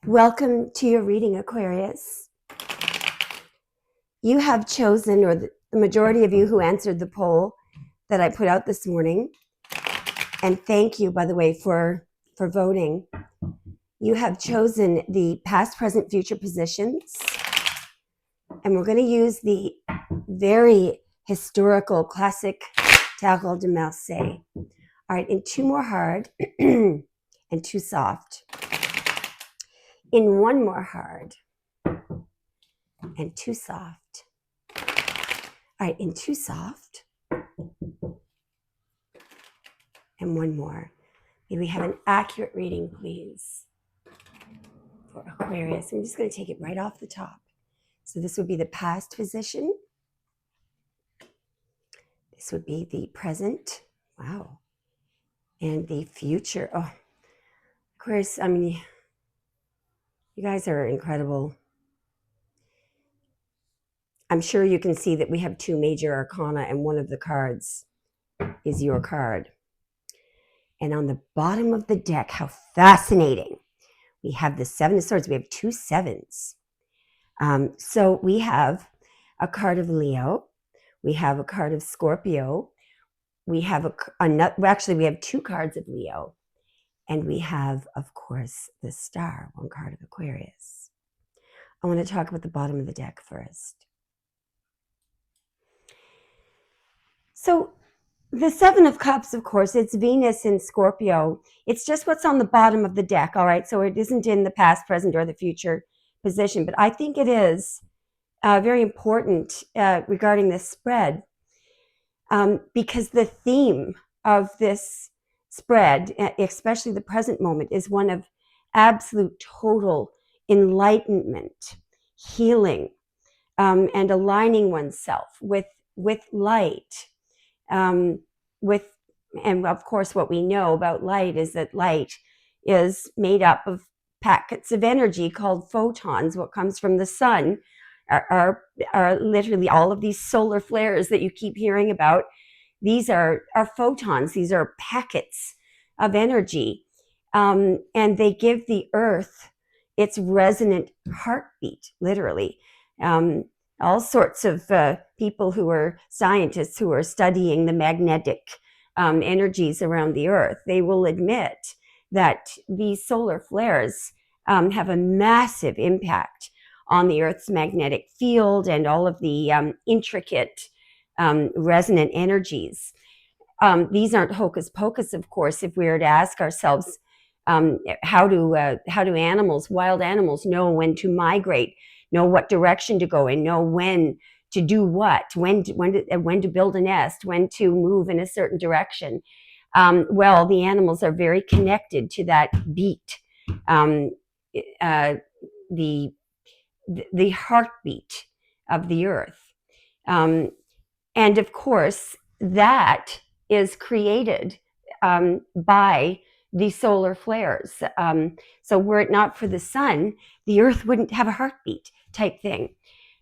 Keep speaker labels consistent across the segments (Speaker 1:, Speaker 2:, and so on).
Speaker 1: Welcome to your reading, Aquarius. You have chosen, or the majority of you who answered the poll that I put out this morning, and thank you, by the way, for voting. You have chosen the past, present, future positions, and we're going to use the very historical classic Tarot de Marseille. All right, in two more hard and two soft. In one more hard and two soft. All right, in two soft and one more. May we have an accurate reading, please, for Aquarius. I'm just going to take it right off the top. So this would be the past position. This would be the present. Wow. And the future. Oh, Aquarius, I mean, you guys are incredible. I'm sure you can see that we have two major arcana, and one of the cards is your card. And on the bottom of the deck, how fascinating. We have the Seven of Swords. We have two sevens. So we have a card of Leo. We have a card of Scorpio. We have actually, we have two cards of Leo. And we have, of course, the star, one card of Aquarius. I want to talk about the bottom of the deck first. So the Seven of Cups, of course, it's Venus in Scorpio. It's just what's on the bottom of the deck, all right? So it isn't in the past, present, or the future position. But I think it is very important regarding this spread because the theme of this spread, especially the present moment, is one of absolute total enlightenment, healing, and aligning oneself with light. And of course, what we know about light is that light is made up of packets of energy called photons. What comes from the sun are literally all of these solar flares that you keep hearing about. These are photons. These are packets of energy. And they give the earth its resonant heartbeat, literally. All sorts of people who are scientists who are studying the magnetic energies around the earth, they will admit that these solar flares have a massive impact on the Earth's magnetic field and all of the intricate resonant energies. These aren't hocus pocus, of course. If we were to ask ourselves, how do animals, wild animals, know when to migrate, know what direction to go in, know when to do what, when to build a nest, when to move in a certain direction? Well, the animals are very connected to that beat, the heartbeat of the earth. And of course, that is created by the solar flares. So were it not for the sun, the earth wouldn't have a heartbeat type thing.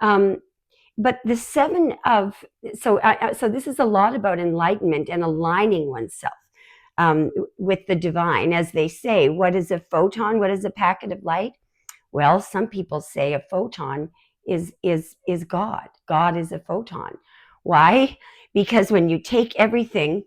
Speaker 1: But the seven of, so this is a lot about enlightenment and aligning oneself with the divine. As they say, what is a photon? What is a packet of light? Well, some people say a photon is God. God is a photon. Why? Because when you take everything,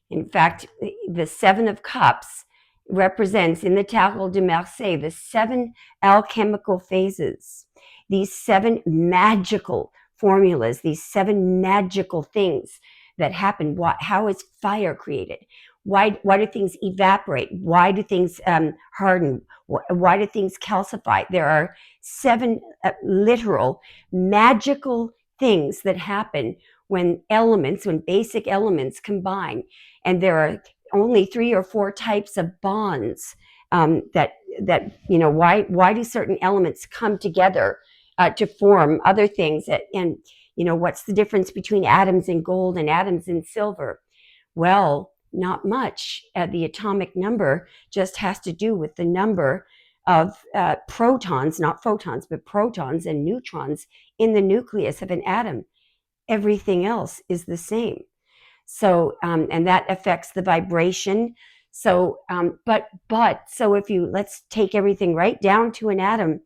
Speaker 1: in fact, the Seven of Cups represents in the Tarot de Marseille the seven alchemical phases, these seven magical formulas, these seven magical things that happen. How is fire created? Why do things evaporate? Why do things harden? Why do things calcify? There are seven literal magical things that happen when basic elements combine. And there are only 3 or 4 types of bonds that why do certain elements come together to form other things? And what's the difference between atoms in gold and atoms in silver? Well, not much. The atomic number just has to do with the number of protons, not photons, but protons and neutrons in the nucleus of an atom. Everything else is the same. So, and that affects the vibration. So, so if let's take everything right down to an atom.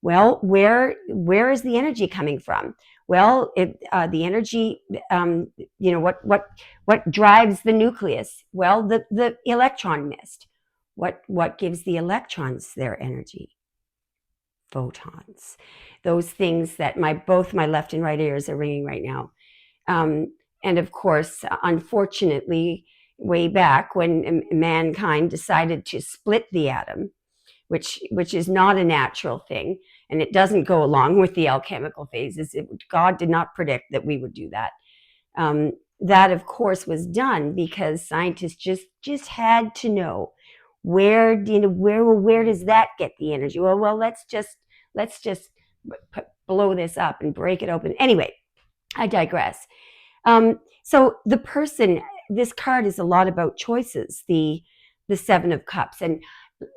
Speaker 1: Well, where is the energy coming from? Well, the energy, what drives the nucleus? Well, the electron mist. What gives the electrons their energy? Photons. Those things that both my left and right ears are ringing right now. And of course, unfortunately, way back when mankind decided to split the atom, which is not a natural thing, and it doesn't go along with the alchemical phases. God did not predict that we would do that. That, of course, was done because scientists just had to know where does that get the energy? Well, let's just blow this up and break it open. Anyway, I digress. So the person, this card is a lot about choices. The Seven of Cups, and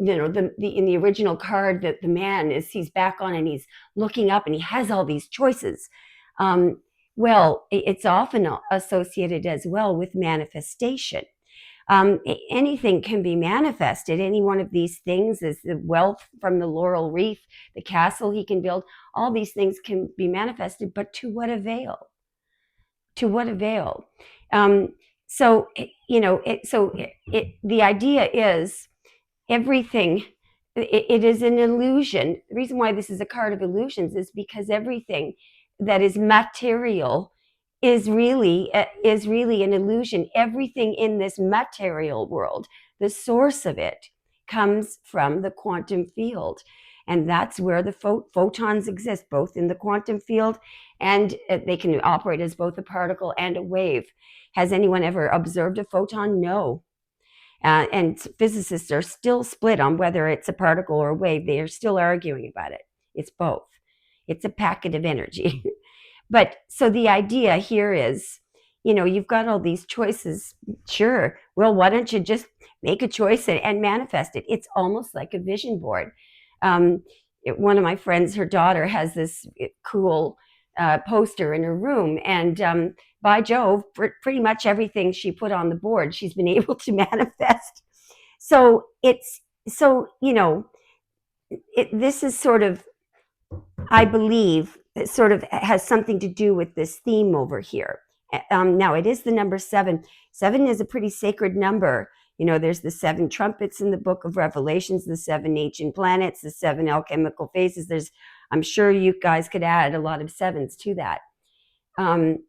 Speaker 1: in the original card, that the man he's back on and he's looking up and he has all these choices. Well, it's often associated as well with manifestation. Anything can be manifested. Any one of these things is the wealth from the laurel wreath, the castle he can build. All these things can be manifested, but to what avail? To what avail? The idea is everything. It is an illusion. The reason why this is a card of illusions is because everything that is material is really an illusion. Everything in this material world, the source of it, comes from the quantum field. And that's where the photons exist, both in the quantum field, and they can operate as both a particle and a wave. Has anyone ever observed a photon? No. And physicists are still split on whether it's a particle or a wave. They are still arguing about it. It's both. It's a packet of energy. But so the idea here is, you've got all these choices. Sure. Well, why don't you just make a choice and manifest it? It's almost like a vision board. One of my friends, her daughter, has this cool poster in her room, and by Jove, pretty much everything she put on the board, she's been able to manifest. So this is sort of, I believe, it sort of has something to do with this theme over here. Now, it is the number 7. 7 is a pretty sacred number. There's the 7 trumpets in the book of Revelations, the 7 ancient planets, the 7 alchemical phases. I'm sure you guys could add a lot of 7s to that. And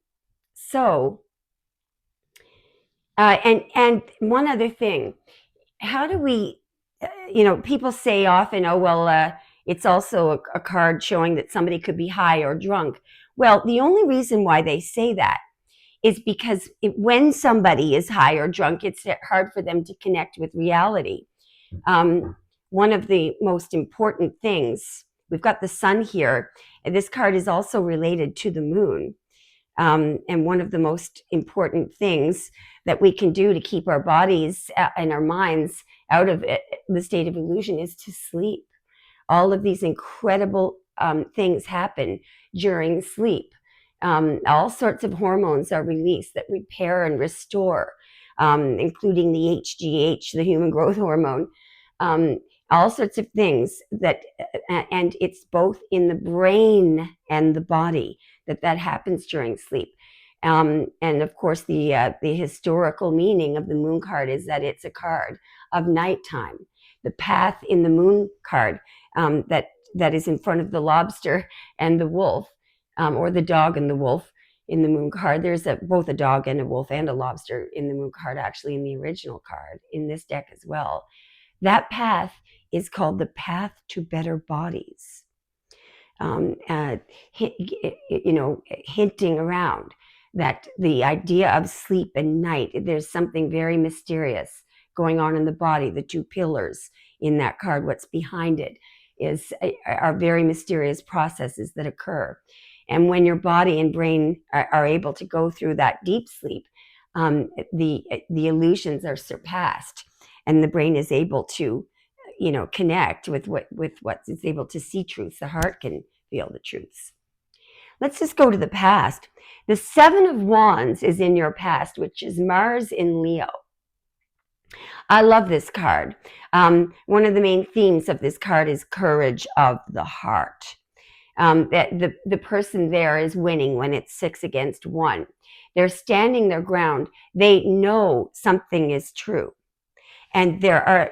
Speaker 1: one other thing, how do we, people say often, it's also a card showing that somebody could be high or drunk. Well, the only reason why they say that is because when somebody is high or drunk, it's hard for them to connect with reality. One of the most important things, we've got the sun here, and this card is also related to the moon. And one of the most important things that we can do to keep our bodies and our minds out of the state of illusion is to sleep. All of these incredible things happen during sleep. All sorts of hormones are released that repair and restore, including the HGH, the human growth hormone. All sorts of things and it's both in the brain and the body that happens during sleep. And of course, the historical meaning of the moon card is that it's a card of nighttime. The path in the moon card that is in front of the lobster and the wolf, or the dog and the wolf in the moon card. There's both a dog and a wolf and a lobster in the moon card, actually, in the original card, in this deck as well. That path is called the path to better bodies. Hinting around that the idea of sleep and night, there's something very mysterious going on in the body. The 2 pillars in that card, what's behind it are very mysterious processes that occur. And when your body and brain are able to go through that deep sleep, the illusions are surpassed, and the brain is able to, connect with what it's able to see truths. The heart can feel the truths. Let's just go to the past. The 7 of Wands is in your past, which is Mars in Leo. I love this card. One of the main themes of this card is courage of the heart. That the person there is winning when it's 6 against 1. They're standing their ground. They know something is true, and there are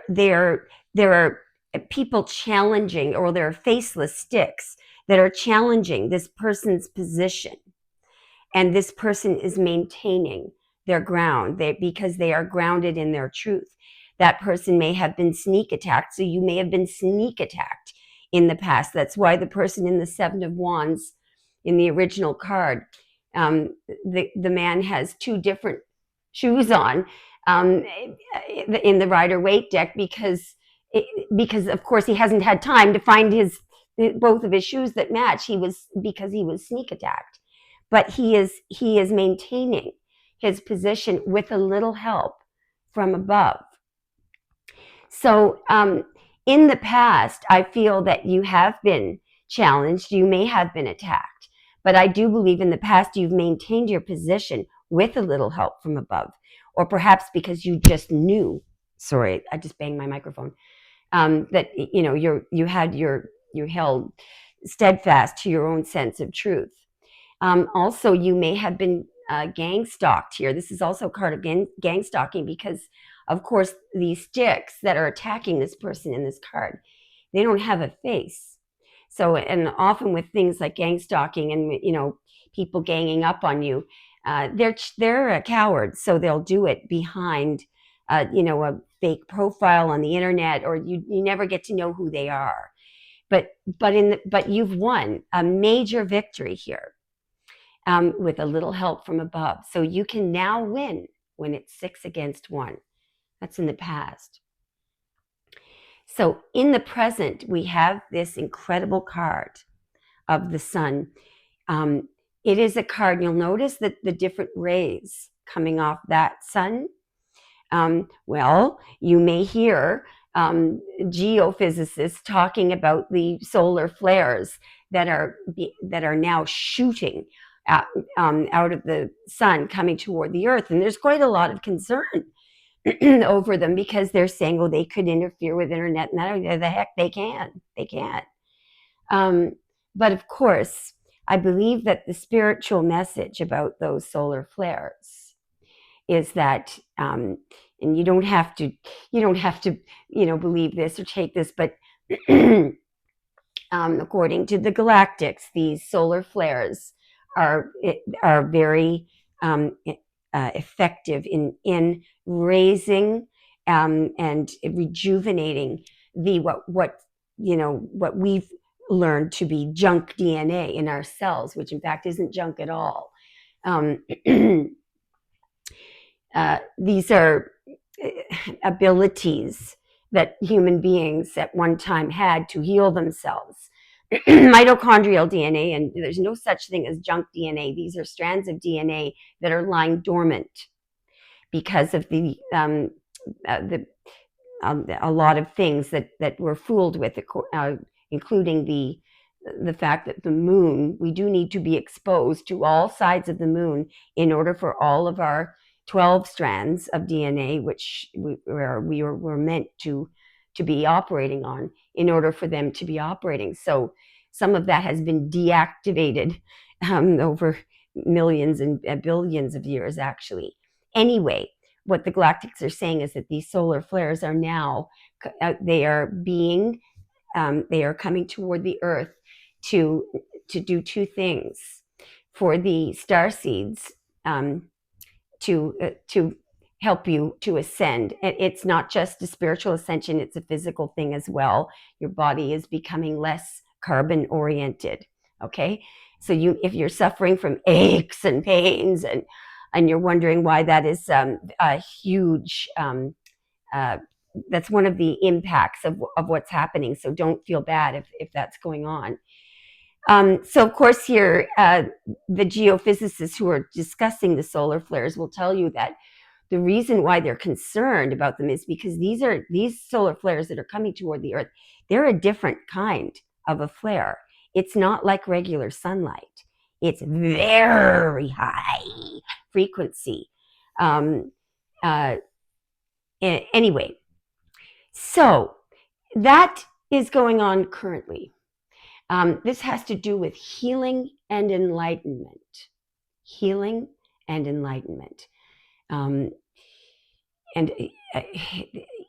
Speaker 1: people challenging, or there are faceless sticks that are challenging this person's position, and this person is maintaining their ground because they are grounded in their truth. That person may have been sneak attacked, so you may have been sneak attacked in the past. That's why the person in the Seven of Wands in the original card, the man has two different shoes on, in the Rider-Waite deck, because of course he hasn't had time to find both of his shoes that match. Because he was sneak attacked, but he is maintaining his position with a little help from above. So in the past, I feel that you have been challenged. You may have been attacked, but I do believe in the past you've maintained your position with a little help from above, or perhaps because you just knew. Sorry, I just banged my microphone. That you held steadfast to your own sense of truth. Also, you may have been gang stalked here. This is also a card of gang stalking because, of course, these sticks that are attacking this person in this card, they don't have a face. So, and often with things like gang stalking and people ganging up on you, they're cowards, so they'll do it behind a fake profile on the internet, or you never get to know who they are. But you've won a major victory here, with a little help from above. So you can now win when it's 6 against 1. That's in the past. So in the present, we have this incredible card of the sun. It is a card, you'll notice that the different rays coming off that sun. Well, you may hear geophysicists talking about the solar flares that are now shooting out of the sun, coming toward the earth, and there's quite a lot of concern over them, because they're saying, well, they could interfere with internet, and the heck they can. But of course, I believe that the spiritual message about those solar flares is that, and you don't have to believe this or take this, but according to the galactics, these solar flares are very effective in raising and rejuvenating what we've learned to be junk DNA in our cells, which in fact isn't junk at all. These are abilities that human beings at one time had to heal themselves. Mitochondrial DNA, and there's no such thing as junk DNA. These are strands of DNA that are lying dormant because of a lot of things that we're fooled with, including the fact that the moon, we do need to be exposed to all sides of the moon in order for all of our 12 strands of DNA, which we were meant to be operating on, in order for them to be operating. So some of that has been deactivated over millions and billions of years, actually. Anyway, what the galactics are saying is that these solar flares are now, they are coming toward the Earth to do two things. For the star seeds, to help you to ascend. It's not just a spiritual ascension, it's a physical thing as well. Your body is becoming less carbon oriented. Okay, so if you're suffering from aches and pains, and you're wondering why, that is a huge that's one of the impacts of what's happening. So don't feel bad if that's going on. So of course here, the geophysicists who are discussing the solar flares will tell you that the reason why they're concerned about them is because these solar flares that are coming toward the Earth, they're a different kind of a flare. It's not like regular sunlight. It's very high frequency. Anyway, so that is going on currently. This has to do with healing and enlightenment. Healing and enlightenment. Um, and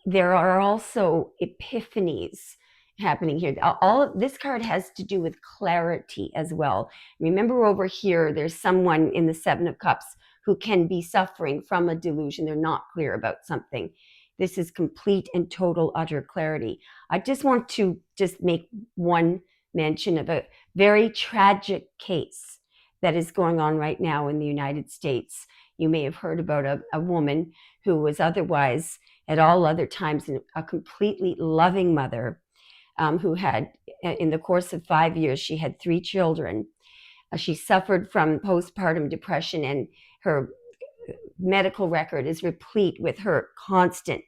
Speaker 1: there are also epiphanies happening here. All of this card has to do with clarity as well. Remember, over here there's someone in the Seven of Cups who can be suffering from a delusion. They're not clear about something. This is complete and total utter clarity. I just want to just make one mention of a very tragic case that is going on right now in the United States. You may have heard about a woman who was otherwise at all other times a completely loving mother, who had, in the course of 5 years, she had 3 children. She suffered from postpartum depression, and her medical record is replete with her constant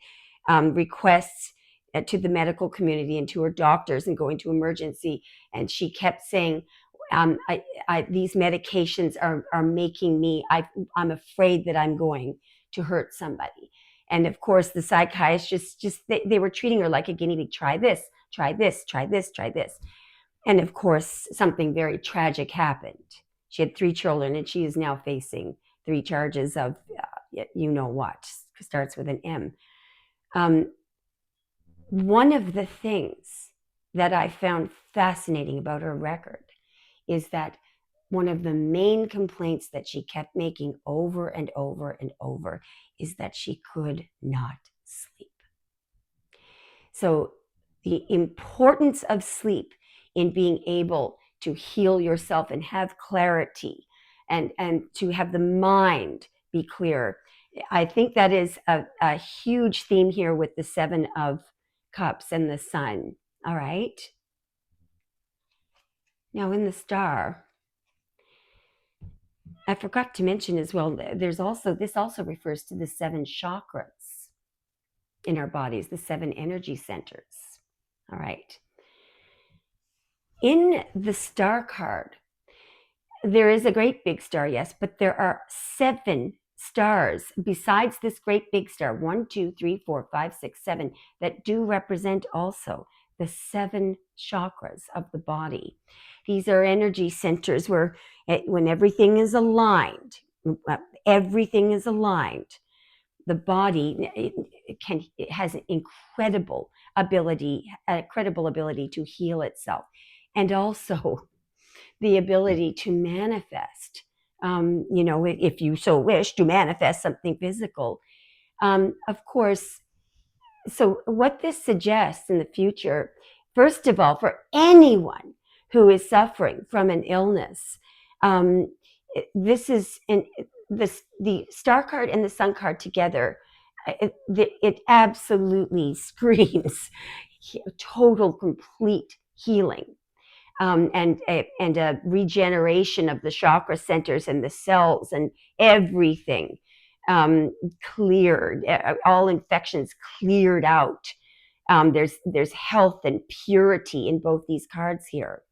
Speaker 1: requests to the medical community and to her doctors and going to emergency. And she kept saying, these medications are making me, I'm afraid that I'm going to hurt somebody. And of course, the psychiatrists they were treating her like a guinea pig. Try this, try this, try this, try this. And of course, something very tragic happened. She had 3 children, and she is now facing 3 charges of you know what, starts with an M. One of the things that I found fascinating about her record is that one of the main complaints that she kept making over and over and over is that she could not sleep. So the importance of sleep in being able to heal yourself and have clarity and to have the mind be clear. I think that is a huge theme here with the Seven of Cups and the Sun. All right. Now in the Star, I forgot to mention as well, this also refers to the 7 chakras in our bodies, the 7 energy centers. All right. In the Star card, there is a great big star, yes, but there are 7 stars besides this great big star, 1, 2, 3, 4, 5, 6, 7, that do represent also the 7 chakras of the body. These are energy centers where when everything is aligned, the body it has an incredible ability to heal itself, and also the ability to manifest, if you so wish, to manifest something physical. Of course, so what this suggests in the future, first of all, for anyone who is suffering from an illness, this is the Star card and the Sun card together. It absolutely screams total, complete healing. And a regeneration of the chakra centers and the cells and everything cleared, all infections cleared out. There's health and purity in both these cards here.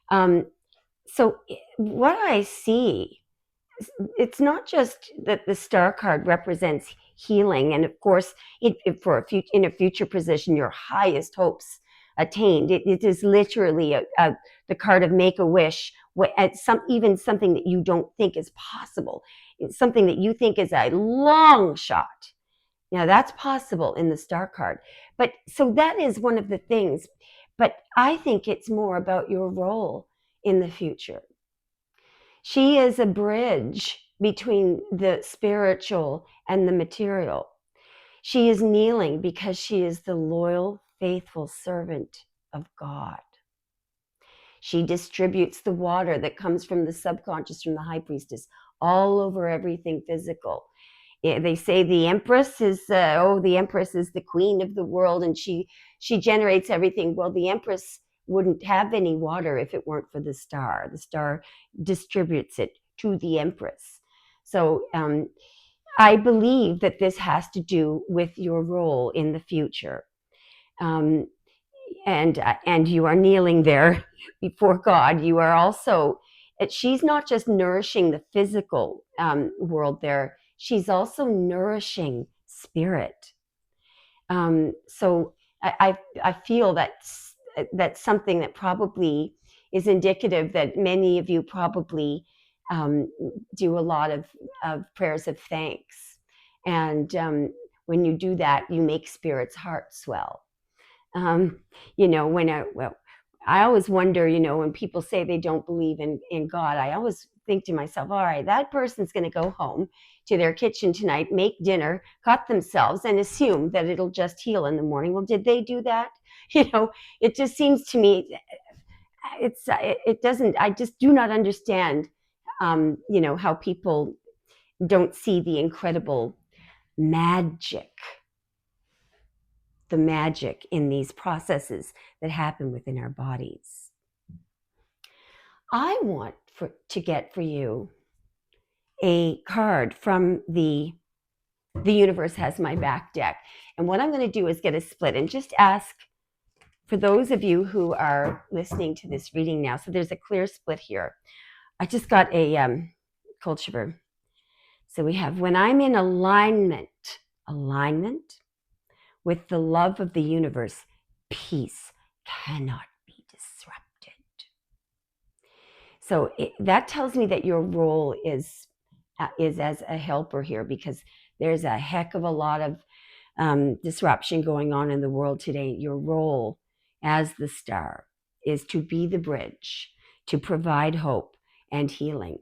Speaker 1: So what I see, it's not just that the Star card represents healing, and of course, in a future position, your highest hopes attained. It is literally the card of Make-A-Wish, even something that you don't think is possible. It's something that you think is a long shot. Now that's possible in the Star card. But so that is one of the things. But I think it's more about your role in the future. She is a bridge between the spiritual and the material. She is kneeling because she is the loyal, faithful servant of God. She distributes the water that comes from the subconscious, from the high priestess, all over everything physical. They say the empress is the queen of the world, and she generates everything. Well, the empress wouldn't have any water if it weren't for the star. The star distributes it to the empress. So I believe that this has to do with your role in the future. And you are kneeling there before God. You are also, she's not just nourishing the physical world there, she's also nourishing spirit. So I feel that's something that probably is indicative that many of you probably um, do a lot of prayers of thanks. And when you do that, you make Spirit's heart swell. Um, I always wonder, when people say they don't believe in God, I always think to myself, all right, that person's going to go home to their kitchen tonight, make dinner, cut themselves, and assume that it'll just heal in the morning. Well, did they do that? It just seems to me it doesn't. I just do not understand, how people don't see the incredible magic the magic in these processes that happen within our bodies. I want to get for you a card from the Universe Has My Back deck. And what I'm going to do is get a split and just ask for those of you who are listening to this reading now. So there's a clear split here. I just got a cold shiver. So we have, when I'm in alignment with the love of the universe, peace cannot be disrupted. So that tells me that your role is as a helper here, because there's a heck of a lot of disruption going on in the world today. Your role as the star is to be the bridge, to provide hope and healing,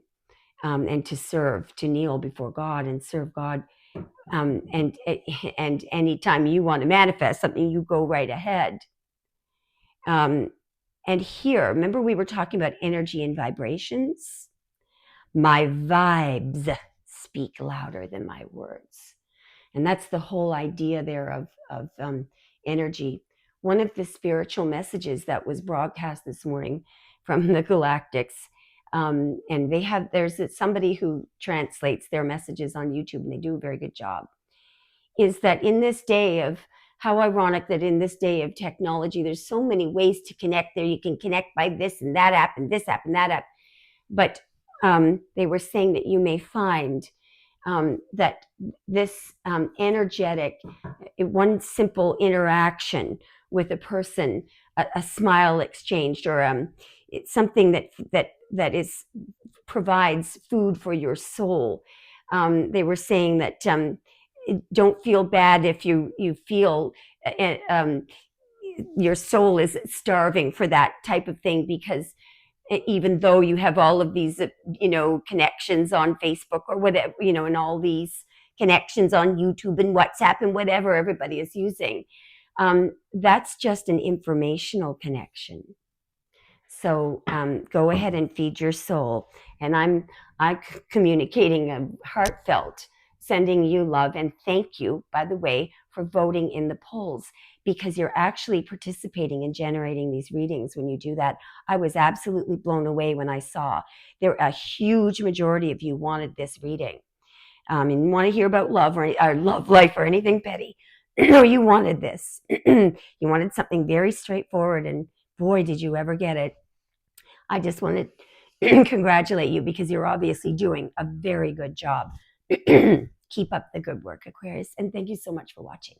Speaker 1: and to serve, to kneel before God and serve God. And anytime you want to manifest something, you go right ahead. And here, remember we were talking about energy and vibrations? My vibes speak louder than my words. And that's the whole idea there of energy. One of the spiritual messages that was broadcast this morning from the Galactics, and there's somebody who translates their messages on YouTube, and they do a very good job, is that in this day of, how ironic that in this day of technology, there's so many ways to connect there. You can connect by this and that app and this app and that app. But they were saying that you may find that this energetic, one simple interaction with a person, a smile exchanged, or it's something that is provides food for your soul. They were saying that don't feel bad if you feel your soul is starving for that type of thing, because even though you have all of these connections on Facebook or whatever, and all these connections on YouTube and WhatsApp and whatever everybody is using, that's just an informational connection. So go ahead and feed your soul. And I'm communicating a heartfelt, sending you love, and thank you, by the way, for voting in the polls, because you're actually participating in generating these readings when you do that. I was absolutely blown away when I saw a huge majority of you wanted this reading. And you want to hear about love or love life or anything petty. No, you wanted this. You wanted something very straightforward, and boy, did you ever get it. I just want to congratulate you, because you're obviously doing a very good job. Keep up the good work, Aquarius, and thank you so much for watching.